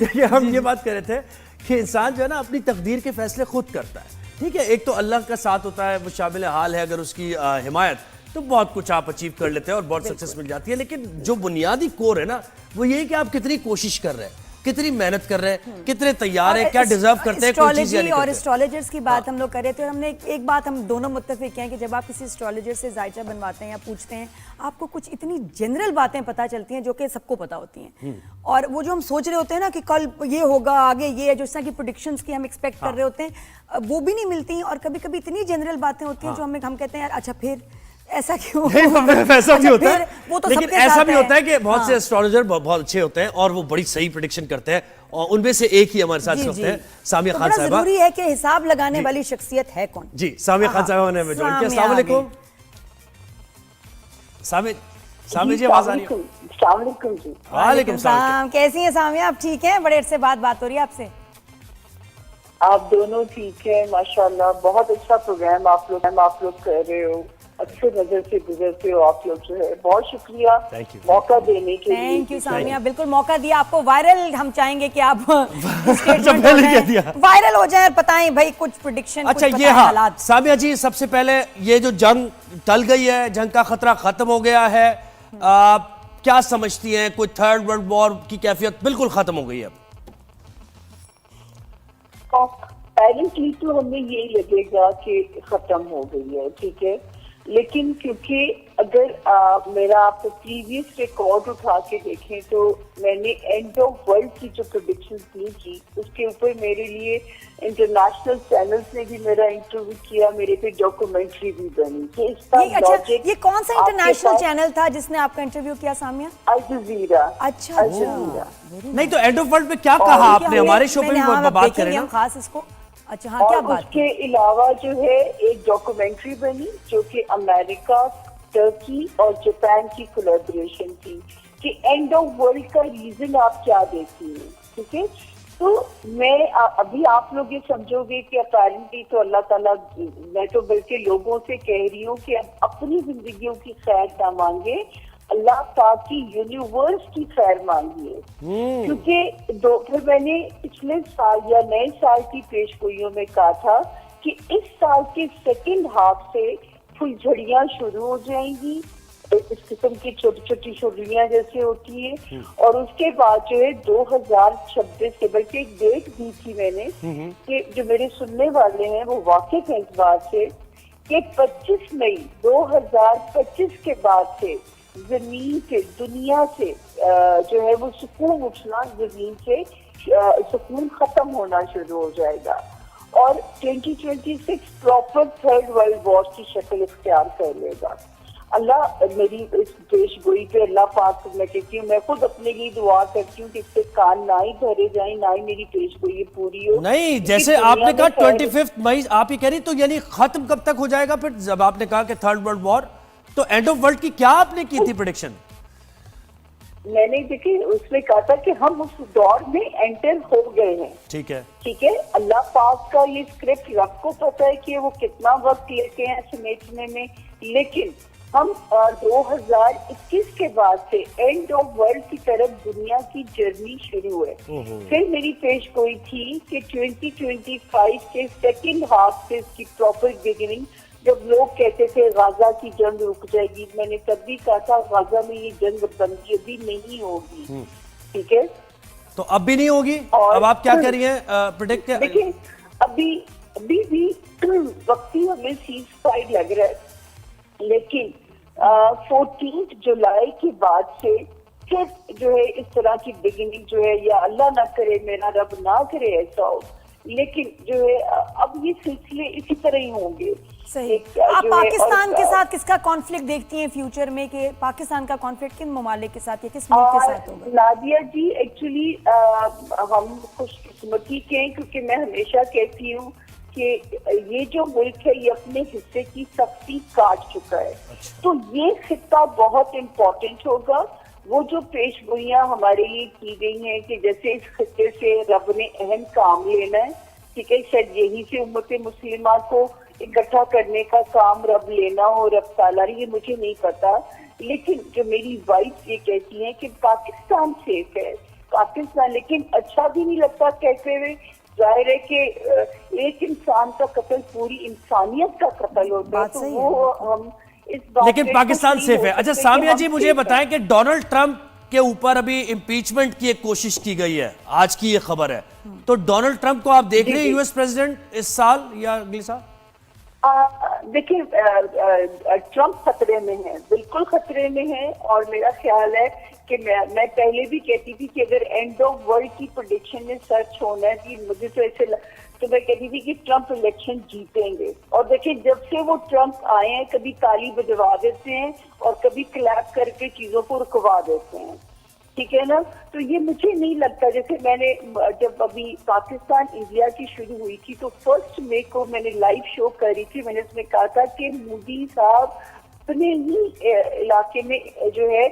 देखिए हम ये बात कर रहे थे कि इंसान जो है ना अपनी तकदीर के फैसले खुद करता है। ठीक है, एक तो अल्लाह का साथ होता है, वो शामिल हाल है, अगर उसकी हिमायत तो बहुत कुछ आप अचीव कर लेते हैं और बहुत सक्सेस मिल जाती है। लेकिन जो बुनियादी कोर है ना वो ये कि आप कितनी कोशिश कर रहे हैं, कितनी मेहनत कर रहे हैं, कितने तैयार हैं, क्या डिजर्व करते हैं, कोई चीज़ एस्ट्रोलॉजी और एस्ट्रोलॉजर्स की बात हम लोग कर रहे थे और हमने एक बात हम दोनों मुत्तफिक हैं कि जब आप किसी एस्ट्रोलॉजर से जायचा बनवाते हैं या पूछते हैं, आपको कुछ इतनी जनरल बातें पता चलती हैं जो कि सबको पता होती हैं। और वो जो हम सोच रहे होते हैं ना कि कल ये होगा, आगे ये है, जो इस तरह की प्रेडिक्शंस की हम एक्सपेक्ट कर रहे होते हैं, वो भी नहीं मिलती। और कभी कभी इतनी जनरल बातें होती हैं जो हम कहते हैं यार अच्छा फिर ऐसा क्यों? ऐसा भी होता है, वो तो लेकिन ऐसा भी होता है कि बहुत से एस्ट्रोलॉजर बहुत अच्छे होते हैं और वो बड़ी सही प्रेडिक्शन करते हैं और उनमें से एक ही हमारे साथ इस वक्त है सामिया खान साहिबा। जरूरी है कि हिसाब लगाने वाली शख्सियत है कौन? जी सामिया खान साहिबा ने हमें ज्वाइन किया। अस्सलाम वालेकुम सामिया जी, आवाज आ रही है? अस्सलाम वालेकुम जी। वालेकुम सलाम। कैसी हैं सामिया? आप ठीक हैं? बड़े अरसे बाद बात हो रही है आपसे। आप दोनों ठीक है माशाल्लाह, बहुत अच्छा प्रोग्राम आप लोग कर रहे हो, अच्छे नजर से गुजरते हो आप लोग, जो है बहुत शुक्रिया मौका देने के लिए। थैंक यू सामिया, बिल्कुल मौका दिया आपको। वायरल हम चाहेंगे कि आप वायरल हो जाए, बताएं भाई कुछ प्रेडिक्शन। अच्छा ये हाँ सामिया जी, सबसे पहले ये जो जंग टल गई है, जंग का खतरा खत्म हो गया है, क्या समझती हैं? कोई थर्ड वर्ल्ड वॉर की कैफियत बिल्कुल खत्म हो गई है? पेरेंटली तो हमें यही लगेगा कि खत्म हो गई है, ठीक है। लेकिन क्योंकि अगर मेरा आप प्रीवियस रिकॉर्ड उठा के देखें तो मैंने एंड ऑफ वर्ल्ड की जो प्रेडिक्शन की उसके ऊपर मेरे लिए इंटरनेशनल चैनल्स ने भी मेरा इंटरव्यू किया, मेरे पे डॉक्यूमेंट्री भी बनी कि इसका लॉजिक। ये कौन सा इंटरनेशनल चैनल था जिसने आपका इंटरव्यू किया सामिया? अल जजीरा। अच्छा, अल जजीरा। नहीं तो एंड ऑफ वर्ल्ड पे क्या कहा आपने? हमारे शो पे भी बात करें ना खास इसको। अच्छा हाँ, क्या बात? उसके अलावा जो है एक डॉक्यूमेंट्री बनी जो कि अमेरिका, टर्की और जापान की कोलैबोरेशन थी कि एंड ऑफ वर्ल्ड का रीजन आप क्या देखती हैं, ठीक है। तो मैं अभी आप लोग ये समझोगे कि अपेरेंटली तो अल्लाह ताला, मैं तो बल्कि लोगों से कह रही हूँ कि अपनी जिंदगियों की खैर ना मांगे, अल्लाह पाक की यूनिवर्स की खैर मांगिए। क्योंकि फिर मैंने पिछले साल या नए साल की पेशगोइयों में कहा था कि इस साल के सेकंड हाफ से फुलझड़ियां शुरू हो जाएंगी, इस किस्म की छोटी छोटी फुलझड़ियां जैसे होती है। और उसके बाद जो है 2026 के, बल्कि एक डेट दी थी मैंने कि जो मेरे सुनने वाले हैं वो वाकिफ एतबार से कि 25 मई 2025 के बाद से जमीन से, दुनिया से जो है वो सुकून उठना, जमीन से सुकून खत्म होना शुरू हो जाएगा और 2026 प्रॉपर थर्ड वर्ल्ड वॉर की शक्ल इख्तियार कर लेगा। अल्लाह मेरी इस पेशगोई पे अल्लाह पाक, मैं कहती हूँ, मैं खुद अपने लिए दुआ करती हूँ कि इससे कान ना ही भरे जाए, ना ही मेरी पेशगोई पूरी हो। नहीं, जैसे आपने कहा 25 मई आप ही कह रही, तो यानी खत्म कब तक हो जाएगा? फिर जब आपने कहा कि थर्ड वर्ल्ड वॉर, तो एंड ऑफ वर्ल्ड की क्या आपने की थी प्रेडिक्शन? मैंने देखिए उसमें कहा था कि हम उस दौर में एंटर हो गए हैं। ठीक है। अल्लाह पाक का ये स्क्रिप्ट रब को पता है कि वो कितना वक्त लेते हैं समेटने में, लेकिन हम 2021 के बाद से एंड ऑफ वर्ल्ड की तरफ दुनिया की जर्नी शुरू है। फिर मेरी पेशगोई थी कि 2025 के सेकंड हाफ से इसकी प्रॉपर बिगिनिंग, जब लोग कहते थे गाजा की जंग रुक जाएगी, मैंने तब भी कहा था गाजा में ये जंग बंदी अभी नहीं होगी, ठीक है। तो अब भी नहीं होगी? अब आप क्या कर रही हैं प्रेडिक्ट? देखिए अभी भी वक्ती हमें सीज फायर लग रहा है, लेकिन 14 जुलाई के बाद से फिर जो है इस तरह की बिगिनिंग जो है, या अल्लाह ना करे, मेरा रब ना करे ऐसा हो, लेकिन जो है अब ये सिलसिले इसी तरह ही होंगे। सही। आप पाकिस्तान के साथ किसका कॉन्फ्लिक्ट देखती हैं फ्यूचर में, कि पाकिस्तान का कॉन्फ्लिक्ट किन ममालिक के साथ या किस मुल्क के साथ होगा? नादिया जी, एक्चुअली हम खुशकिस्मती के हैं, क्योंकि मैं हमेशा कहती हूँ कि ये जो मुल्क है ये अपने हिस्से की सख्ती काट चुका है। तो ये खिता बहुत इम्पोर्टेंट होगा। वो जो पेशगोइयां हमारे लिए की गई हैं कि जैसे इस खिते से रब ने अहम काम लेना है, ठीक है, शायद यही से उम्मत मुस्लिमा को इकट्ठा करने का काम रब लेना हो, रब ताला, ये मुझे नहीं पता। लेकिन जो मेरी वाइफ ये कहती है कि पाकिस्तान सेफ है, पाकिस्तान, लेकिन अच्छा भी नहीं लगता कहते हुए। जाहिर है कि एक इंसान का कत्ल पूरी इंसानियत का कत्ल होता है, बात तो सही वो हम इस बात लेकिन पे पाकिस्तान खुश सेफ नहीं है। हो अच्छा सकते सामिया कि जी हम मुझे सेफ हैं। बताएं कि डोनाल्ड ट्रंप के ऊपर अभी इम्पीचमेंट की एक कोशिश की गई है, आज की ये खबर है, तो डोनाल्ड ट्रंप को आप देख जी, रहे हैं जी। यूएस प्रेसिडेंट इस साल या अगले साल? देखिए, ट्रंप खतरे में है, बिल्कुल खतरे में है। और मेरा ख्याल है कि मैं पहले भी कहती थी कि अगर एंड ऑफ वर्ल्ड की प्रेडिक्शन में सच होना है कि मुझे तो तो मैं कहती थी कि ट्रंप इलेक्शन जीतेंगे। और देखिए, जब से वो ट्रंप आए हैं, कभी ताली बजवा देते हैं और कभी क्लैप करके चीजों को रुकवा देते हैं, ठीक है ना। तो ये मुझे नहीं लगता, जैसे मैंने जब अभी पाकिस्तान इंडिया की शुरू हुई थी तो 1 मई को मैंने लाइव शो करी थी, मैंने उसमें कहा था कि मोदी साहब अपने ही इलाके में जो है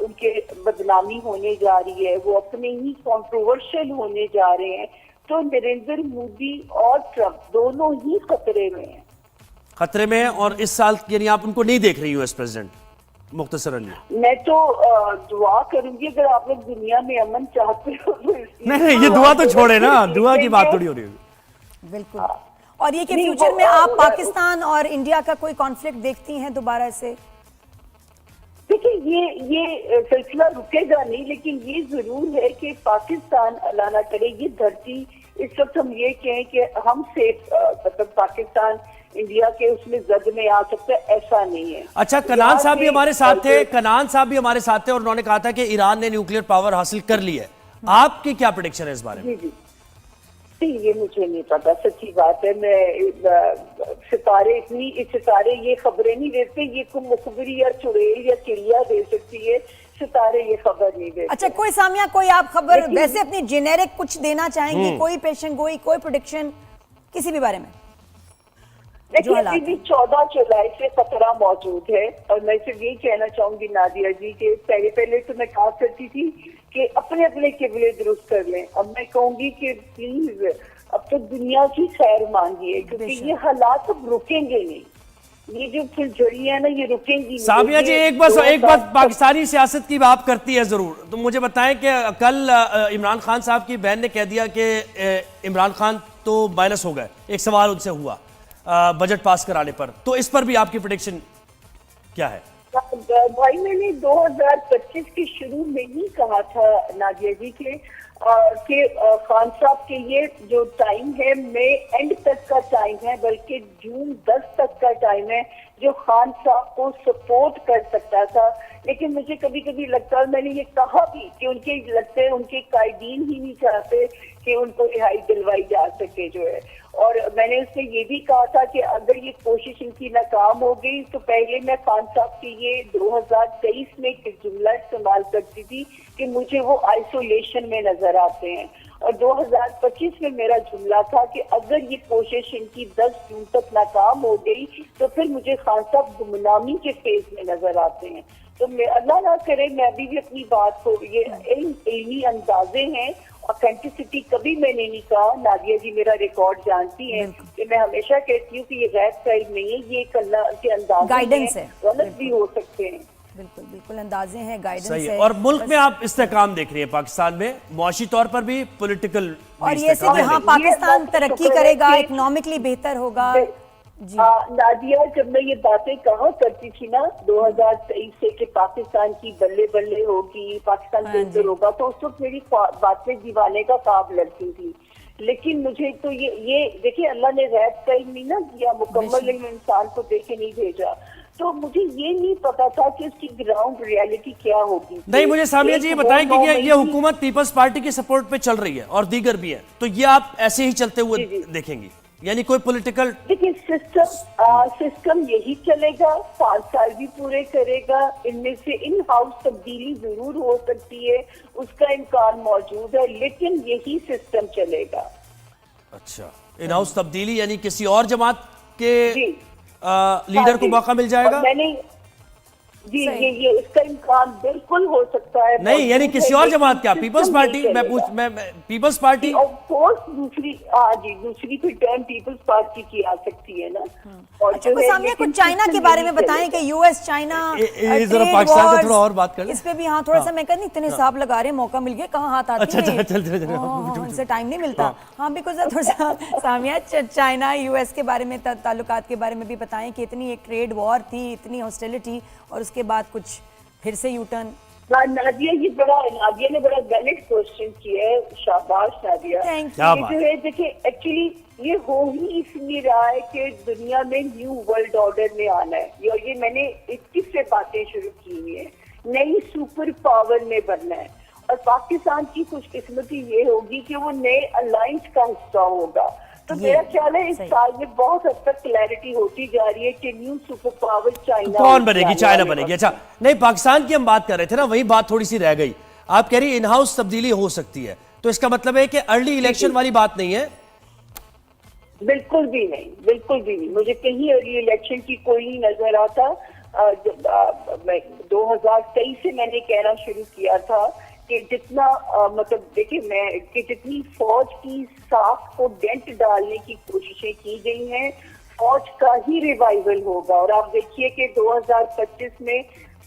उनके बदनामी होने जा रही है, वो अपने ही कंट्रोवर्शियल होने जा रहे हैं। तो नरेंद्र मोदी और ट्रंप दोनों ही खतरे में हैं। खतरे में है। और इस साल यानी आप उनको नहीं देख रही यूएस प्रेसिडेंट मुख्तसर अली? मैं तो दुआ करूंगी, अगर आप लोग दुनिया में अमन चाहते हो तो नहीं ये दुआ तो छोड़े ना, दुआ की बात थोड़ी हो रही है। बिल्कुल। और ये कि नहीं, फ्यूचर में वो- आप वो- पाकिस्तान और इंडिया का कोई कॉन्फ्लिक्ट देखती हैं दोबारा से? देखिए, ये सिलसिला रुकेगा नहीं, लेकिन ये जरूर है कि पाकिस्तान, अल्लाह ना करे, ये धरती इस वक्त हम ये कहें कि हम सेफ, मतलब पाकिस्तान इंडिया के उसमें जद में आ सकता है, ऐसा नहीं है। अच्छा कनान साहब भी हमारे साथ थे, कनान साहब भी हमारे साथ थे और उन्होंने कहा था कि ईरान ने न्यूक्लियर पावर हासिल कर ली है। आपकी क्या प्रेडिक्शन है इस बारे में? जी जी नहीं, ये मुझे नहीं पता, सच्ची बात है। मैं सितारे ये खबरें नहीं देते, ये कोई मुखबरी या चुड़ैल या चिड़िया दे सकती है, सितारे ये खबर नहीं देते। अच्छा कोई सामिया, कोई आप खबर लेकिन- वैसे अपनी जेनेरिक कुछ देना चाहेंगी? कोई पेशन गोई, कोई प्रेडिक्शन किसी भी बारे में? देखिए, हालात अभी भी 14 जुलाई से खतरा मौजूद है। और मैं सिर्फ यही कहना चाहूंगी नादिया जी के पहले तो मैं कहा करती थी कि अपने अपने किबले दुरुस्त कर लें। अब मैं कहूंगी कि प्लीज अब तो दुनिया की खैर मांगिए, क्योंकि ये हालात अब रुकेंगे नहीं। ये जो फुलझड़ी है ना, ये रुकेंगी नहीं। सामिया जी ये एक बात 2000 पाकिस्तानी सियासत की आप करती है जरूर, तो मुझे बताएं कि कल इमरान खान साहब की बहन ने कह दिया कि इमरान खान तो माइनस हो गए, एक सवाल उनसे हुआ बजट पास कराने पर, तो इस पर भी आपकी प्रेडिक्शन क्या है? भाई, मैंने 2025 के शुरू में ही कहा था नादिया जी के खान साहब के ये जो टाइम है मई एंड तक का टाइम है, बल्कि जून 10 तक का टाइम है जो खान साहब को सपोर्ट कर सकता था। लेकिन मुझे कभी कभी लगता है, मैंने ये कहा भी कि उनके लगते हैं उनके कायदीन ही नहीं चाहते कि उनको रिहाई दिलवाई जा सके जो है। और मैंने उससे ये भी कहा था कि अगर ये कोशिश इनकी नाकाम हो गई तो पहले मैं खान साहब के ये 2023 में एक जुमला इस्तेमाल करती थी कि मुझे वो आइसोलेशन में नजर आते हैं। और 2025 में मेरा जुमला था कि अगर ये कोशिश इनकी 10 जून तक नाकाम हो गई तो फिर मुझे खान साहब गुमनामी के फेज में नजर आते हैं। तो अल्लाह ना करे मैं अभी भी अपनी बात को, ये इल्मी अंदाजे हैं, ऑथेंटिसिटी कभी मैंने नहीं कहा। नादिया जी मेरा रिकॉर्ड जानती हैं कि मैं हमेशा कहती हूँ कि ये गैर सही नहीं है, ये अल्लाह के अंदाजे गाइडेंस है, गलत भी हो सकते हैं। बिल्कुल बिल्कुल अंदाजे हैं, गाइडेंस सही है। है। और मुल्क में आप इस्तेकाम देख रही हैं, पाकिस्तान में मुआशी तौर पर भी, पॉलिटिकल और ये से कि हाँ पाकिस्तान तरक्की करेगा, इकोनॉमिकली बेहतर होगा। जी नादिया, जब मैं ये बातें कहा करती थी ना 2023 से कि पाकिस्तान की बल्ले बल्ले होगी, पाकिस्तान बेहतर होगा, तो उस वक्त मेरी बातें दीवाने का ख्वाब लगती थी। लेकिन मुझे तो ये देखिए, अल्लाह ने रैप का नहीं ना दिया, मुकम्मल इंसान को देखे नहीं भेजा, तो मुझे ये नहीं पता था कि उसकी ग्राउंड रियलिटी क्या होगी। नहीं, मुझे सामिया जी ये बताएं कि ये हुकूमत पीपल्स पार्टी के सपोर्ट पे चल रही है और दीगर भी है, तो ये आप ऐसे ही चलते हुए देखेंगी, यानी कोई पॉलिटिकल? देखिए, सिस्टम यही चलेगा, 5 साल भी पूरे करेगा। इनमें से इन हाउस तब्दीली जरूर हो सकती है, उसका इम्कान मौजूद है, लेकिन यही सिस्टम चलेगा। अच्छा, इन हाउस तब्दीली यानी किसी और जमात के लीडर को मौका मिल जाएगा? जी सही। ये इसका इम्कान बिल्कुल हो सकता है। नहीं, यानी किसी और जमात क्या, पीपल्स पार्टी? मैं पीपल्स पार्टी। ऑफ कोर्स दूसरी, हाँ जी, दूसरी फिर टर्म पीपल्स पार्टी की आ सकती है ना। और अच्छा, कुछ सामने कुछ चाइना के बारे में बताएं कि यूएस चाइना जरा पाकिस्तान का थोड़ा और बात कर लें। इस पे भी हाँ थोड़ा सा, मैं कहती इतने हिसाब लगा रहे हैं, मौका मिल गया, कहाँ हाथ आती अच्छा, है, चल उनसे टाइम नहीं मिलता। हाँ बिकॉज थोड़ा सा सामिया चाइना यूएस के बारे में, ताल्लुकात के बारे में भी बताएं कि इतनी एक ट्रेड वॉर थी, इतनी हॉस्टिलिटी, और उसके बाद कुछ फिर से यू टर्न। नादिया ने बड़ा वैलिड क्वेश्चन किया है, शाबाश नादिया। Thank you. ये जो है देखिए, एक्चुअली ये हो ही इसलिए रहा है कि दुनिया में न्यू वर्ल्ड ऑर्डर में आना है, और ये मैंने 21 से बातें शुरू की हुई है, नई सुपर पावर में बनना है। और पाकिस्तान की खुशकिस्मती ये होगी कि वो नए अलायंस का हिस्सा होगा। तो मेरा ख्याल है इस साल में बहुत हद तक क्लैरिटी होती जा रही है कि न्यू सुपर पावर चाइना कौन बनेगी? चाइना बनेगी। अच्छा, नहीं, पाकिस्तान की हम बात कर रहे थे ना, वही बात थोड़ी सी रह गई। आप कह रही इन हाउस तब्दीली हो सकती है, तो इसका मतलब है कि अर्ली इलेक्शन वाली बात नहीं है? बिल्कुल भी नहीं, बिल्कुल भी नहीं। मुझे कहीं अर्ली इलेक्शन की कोई नहीं नजर आता। मैं 2023 से मैंने कहना शुरू किया था कि जितना मतलब देखिए, मैं कि जितनी फौज की साख को डेंट डालने की कोशिशें की गई हैं, फौज का ही रिवाइवल होगा। और आप देखिए कि 2025 में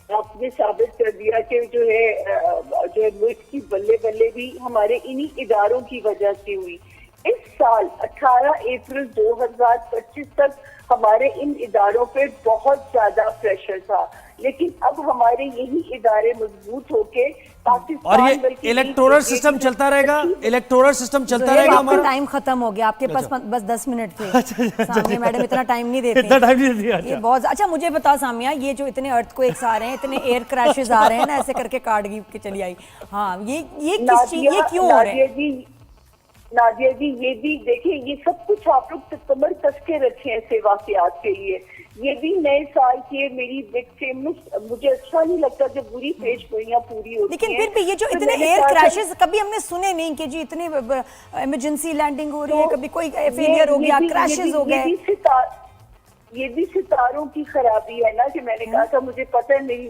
आपने साबित कर दिया कि जो है मुल्क की बल्ले बल्ले भी हमारे इन्हीं इदारों की वजह से हुई। इस साल 18 अप्रैल 2025 तक हमारे इन इदारों पे बहुत ज्यादा प्रेशर था, लेकिन अब हमारे यही इदारे मजबूत होके और ये इलेक्टोरल सिस्टम चलता रहेगा, इलेक्टोरल सिस्टम चलता रहेगा हमारा। टाइम खत्म हो गया, आपके पास बस 10 मिनट थे। सामिया मैडम इतना टाइम नहीं देते, इतना टाइम नहीं देती। ये बहुत अच्छा। मुझे बता सामिया, ये जो इतने अर्थक्वेक्स आ रहे हैं, इतने एयर क्रैशेस आ रहे हैं ना, ऐसे करके कार्ड के चली आई। हाँ, ये किस चीज, ये क्यों हो रहे हैं? नादिया जी, ये भी देखिए, ये सब कुछ आप लोग कमर कस के रखे हैं ऐसे वाकयात के लिए। ये भी नए साल की मेरी बिग फेमस, मुझे अच्छा नहीं लगता जब बुरी पेश गोइयां पूरी होती लेकिन हैं। फिर भी ये जो इतने एयर क्रैशेस कभी हमने सुने नहीं कि जी इतने इमरजेंसी लैंडिंग हो रही है, कभी कोई फेलियर हो गया, क्रैशेस हो गए। ये भी सितारों की खराबी है ना, कि मैंने कहा था मुझे पता नहीं,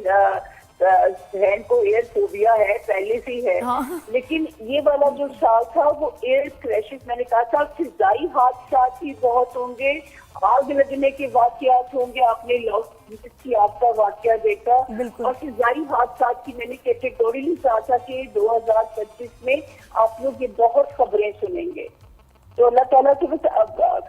बहन को एयर फोबिया है, पहले से ही है। हाँ। लेकिन ये वाला जो साल था वो एयर क्रैशेस, मैंने कहा था फिजाई हादसात भी बहुत होंगे, आग लगने के वाकयात होंगे। आपने की आग का वाकया देखा, और फिजाई हादसात की मैंने कैटेगोरिकली कहा था कि 2025 में आप लोग ये बहुत खबरें सुनेंगे। तो अल्लाह ताला के बस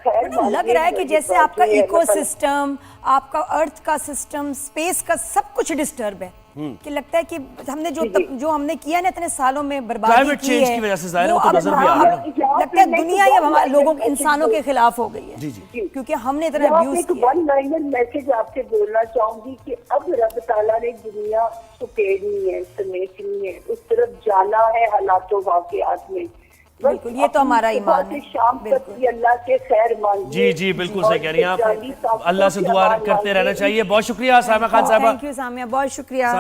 खैर लग रहा है कि जैसे आपका इकोसिस्टम, आपका अर्थ का सिस्टम, स्पेस का सब कुछ डिस्टर्ब है। कि लगता है कि हमने जो हमने किया ना इतने सालों में बर्बादी की है, की वजह से जाहिर है, वो तो नजर भी आ रहा है। लगता है दुनिया ये हमारे लोगों के, इंसानों के खिलाफ हो गई है। जी जी, क्योंकि हमने इतना अब्यूज किया। वन लाइनर मैसेज आपसे बोलना चाहूंगी कि अब रब ताला ने दुनिया सुकेड़नी है, समेटनी है, उस तरफ जाना है हालातों वाकयात में। बिल्कुल, ये तो हमारा ईमान है। शाम तक भी अल्लाह से खैर मांगिए। जी जी, बिल्कुल सही कह रही हैं आप। अल्लाह से दुआ करते रहना चाहिए। बहुत शुक्रिया सामिया खान साहब। थैंक यू सामिया, बहुत शुक्रिया।